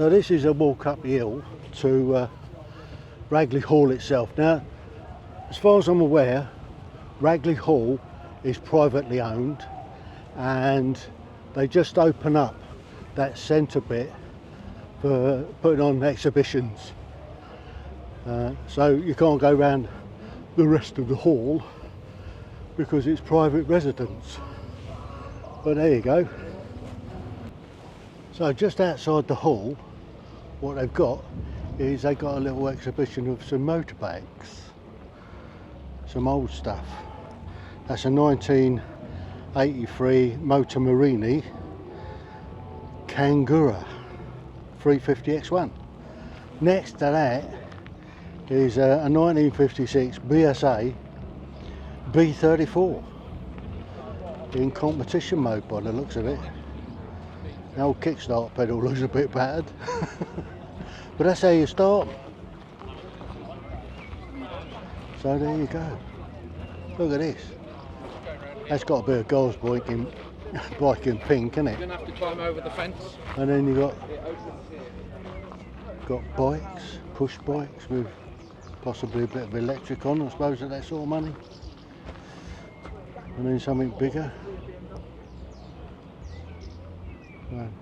So this is a walk up the hill to Ragley Hall itself. Now, as far as I'm aware, Ragley Hall is privately owned and they just open up that centre bit for putting on exhibitions. So you can't go around the rest of the hall because it's private residence. But there you go. So just outside the hall, what they've got is they've got a little exhibition of some motorbikes, some old stuff. That's a 1983 Motor Marini Kangura 350X1. Next to that is a 1956 BSA B34 in competition mode by the looks of it. The old kickstart pedal looks a bit battered. But that's how you start. So there you go. Look at this. That's got to be a girl's bike in pink, isn't it? You're going to have to climb over the fence. And then you got bikes, push bikes with possibly a bit of electric on, I suppose, at that sort of money. And then something bigger. Right.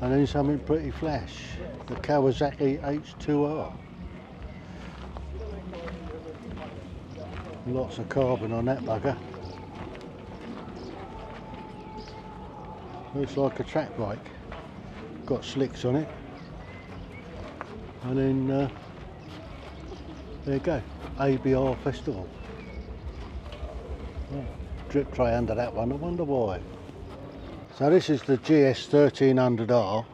And then something pretty flash, the Kawasaki H2R. Lots of carbon on that bugger. Looks like a track bike. Got slicks on it. And then there you go, ABR Festival. Oh, drip tray under that one, I wonder why. So this is the GS 1300R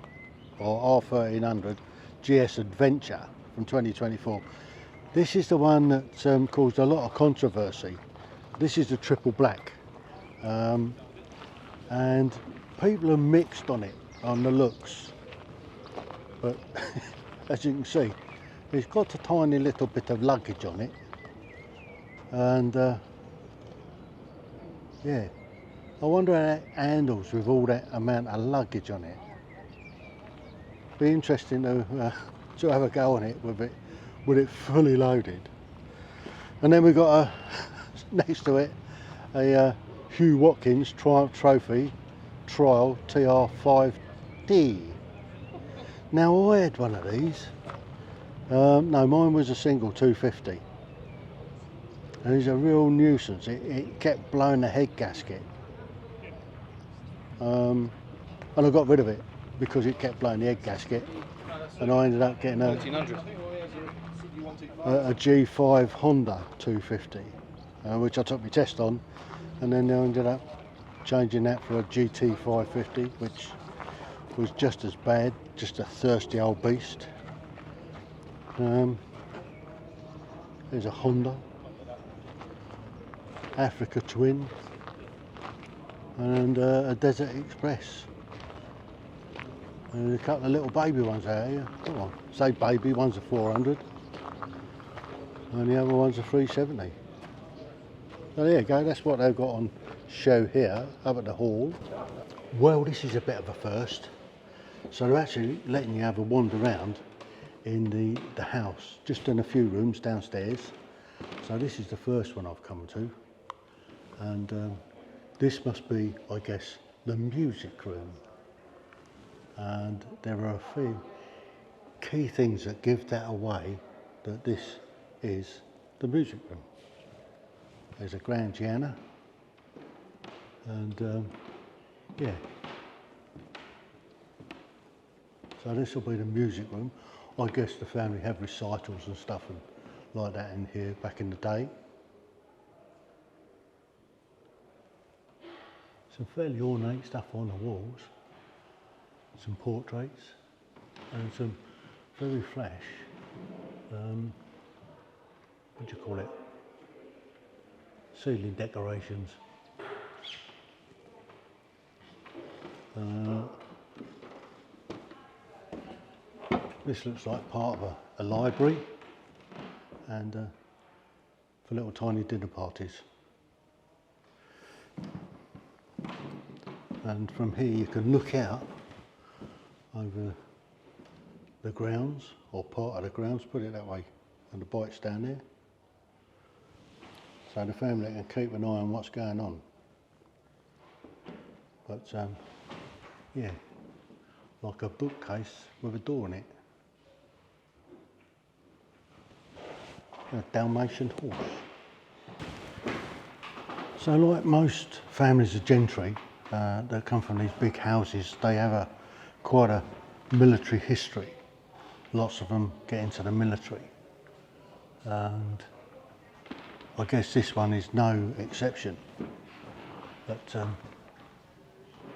or R1300 GS Adventure from 2024. This is the one that caused a lot of controversy. This is the triple black, and people are mixed on it, on the looks. But as you can see, it's got a tiny little bit of luggage on it, and yeah. I wonder how that handles with all that amount of luggage on it. Be interesting to have a go on it with it fully loaded. And then we've got next to it a Hugh Watkins Triumph Trophy Trial TR5D. Now I had one of these. No, mine was a single 250, and it's a real nuisance. It kept blowing the head gasket. And I got rid of it because it kept blowing the head gasket, and I ended up getting a G5 Honda 250, which I took my test on, and then I ended up changing that for a GT 550, which was just as bad, just a thirsty old beast. There's a Honda Africa Twin, and a Desert Express, and a couple of little baby ones out here. Come on, say baby, one's a 400 and the other one's a 370. So there you go, that's what they've got on show here up at the hall. Well, this is a bit of a first. So they're actually letting you have a wander around in the house, just in a few rooms downstairs. So this is the first one I've come to, and this must be, I guess, the music room. And there are a few key things that give that away, that this is the music room. There's a grand piano, and yeah. So this will be the music room. I guess the family have recitals and stuff and like that in here back in the day. Some fairly ornate stuff on the walls, some portraits, and some very flash, what do you call it, ceiling decorations. This looks like part of a library, and for little tiny dinner parties. And from here you can look out over the grounds, or part of the grounds, put it that way, and the bike's down there. So the family can keep an eye on what's going on. But yeah, like a bookcase with a door in it. A Dalmatian horse. So like most families of gentry that come from these big houses, they have quite a military history. Lots of them get into the military. And I guess this one is no exception. But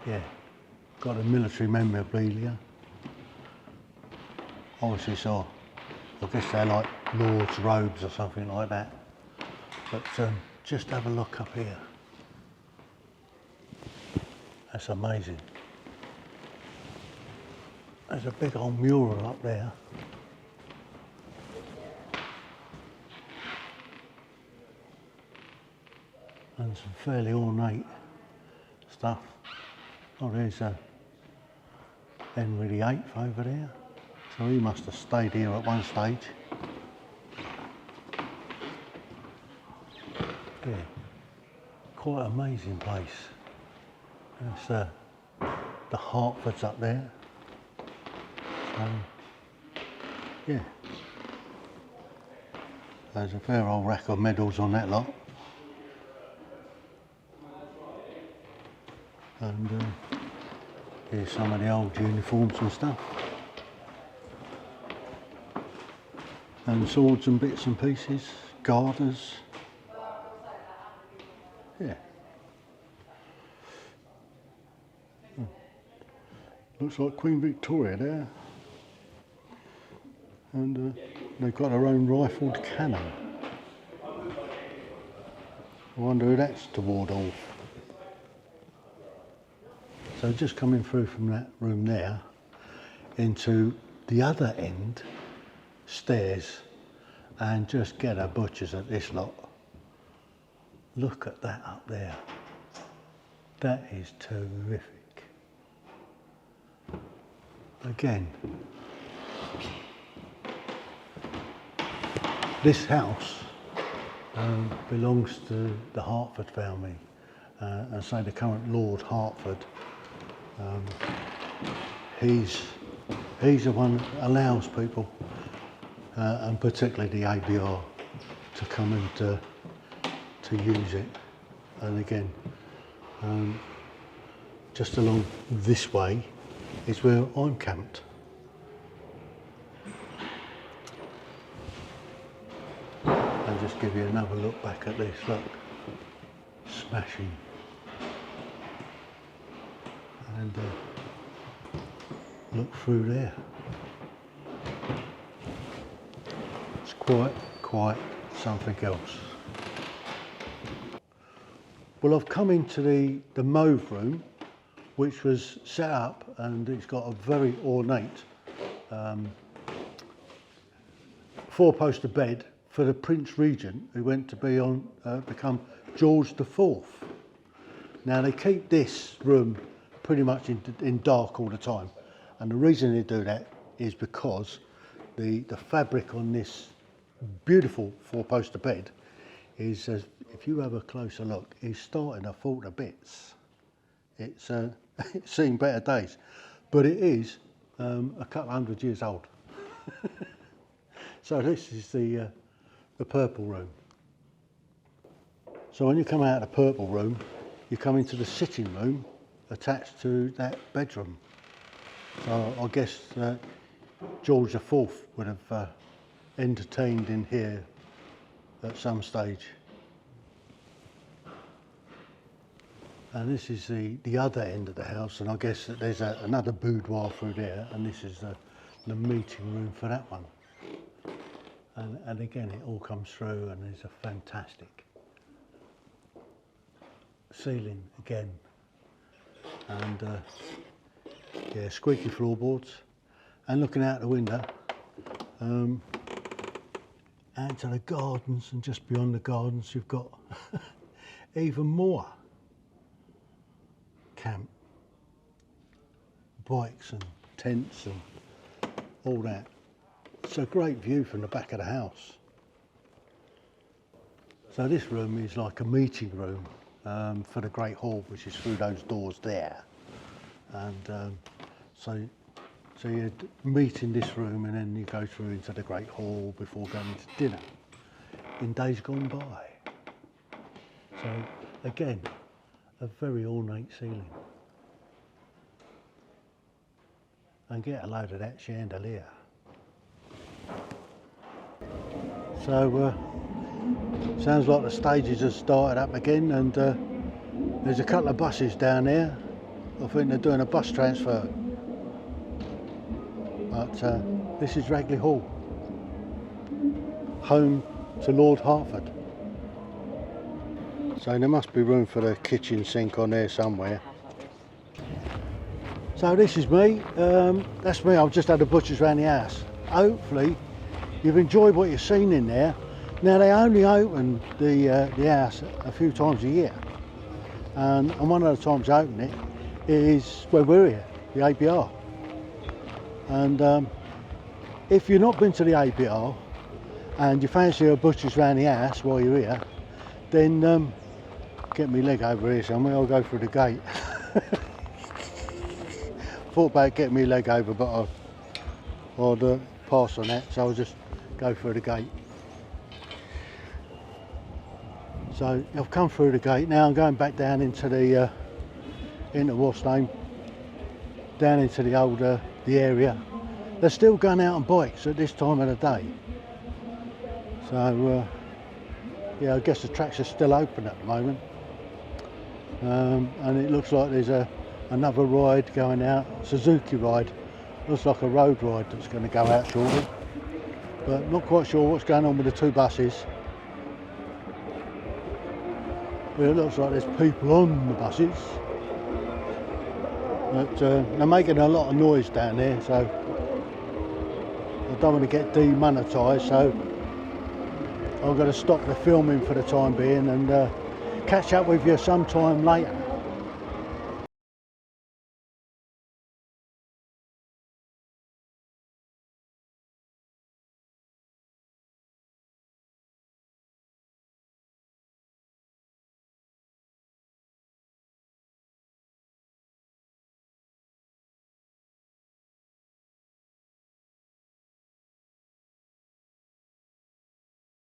yeah, got a military memorabilia. Obviously, so I guess they're like lord's robes or something like that. But just have a look up here. That's amazing. There's a big old mural up there. And some fairly ornate stuff. Oh, there's Henry VIII over there. So he must have stayed here at one stage. Yeah, quite amazing place. There's the Hertford's up there. Yeah, there's a fair old rack of medals on that lot. And here's some of the old uniforms and stuff. And swords and bits and pieces, garters. Yeah. Looks like Queen Victoria there. And they've got their own rifled cannon. I wonder who that's to ward off. So just coming through from that room there into the other end, stairs, and just get a butcher's at this lot. Look at that up there. That is terrific. Again, this house belongs to the Hertford family, and say the current Lord Hertford. He's the one that allows people, and particularly the ABR, to come and to use it. And again, just along this way is where I'm camped. And just give you another look back at this. Look, smashing. And look through there. It's quite something else. Well, I've come into the mauve room, which was set up, and it's got a very ornate four-poster bed for the Prince Regent, who went to be on become George IV. Now they keep this room pretty much in dark all the time, and the reason they do that is because the fabric on this beautiful four-poster bed is, if you have a closer look, is starting to fall to bits. It's it's seen better days, but it is a couple hundred years old. So this is the purple room. So when you come out of the purple room, you come into the sitting room attached to that bedroom. So I guess George IV would have entertained in here at some stage. And this is the other end of the house, and I guess that there's another boudoir through there, and this is the meeting room for that one. And again, it all comes through, and there's a fantastic ceiling again, and yeah, squeaky floorboards. And looking out the window, out to the gardens, and just beyond the gardens, you've got even more camp bikes and tents and all that. It's a great view from the back of the house. So this room is like a meeting room for the Great Hall, which is through those doors there. And so you meet in this room and then you go through into the Great Hall before going into dinner in days gone by. So again, a very ornate ceiling. And get a load of that chandelier. So sounds like the stages have started up again, and there's a couple of buses down there. I think they're doing a bus transfer. But this is Ragley Hall, home to Lord Hertford. So there must be room for the kitchen sink on there somewhere. So this is me, that's me. I've just had a butcher's around the house. Hopefully you've enjoyed what you've seen in there. Now they only open the house a few times a year, and one of the times they open it is when we're here, the ABR. And if you've not been to the ABR and you fancy a butcher's around the house while you're here, then get me leg over here somewhere. I'll go through the gate. Thought about getting me leg over, but I'd pass on that, so I'll just go through the gate. So I've come through the gate. Now I'm going back down into the what's name, down into the old the area. They're still going out on bikes at this time of the day. So yeah, I guess the tracks are still open at the moment. And it looks like there's another ride going out, Suzuki ride. Looks like a road ride that's going to go out shortly, but not quite sure what's going on with the two buses. But it looks like there's people on the buses, but they're making a lot of noise down there, so I don't want to get demonetised, so I'm going to stop the filming for the time being and catch up with you sometime later.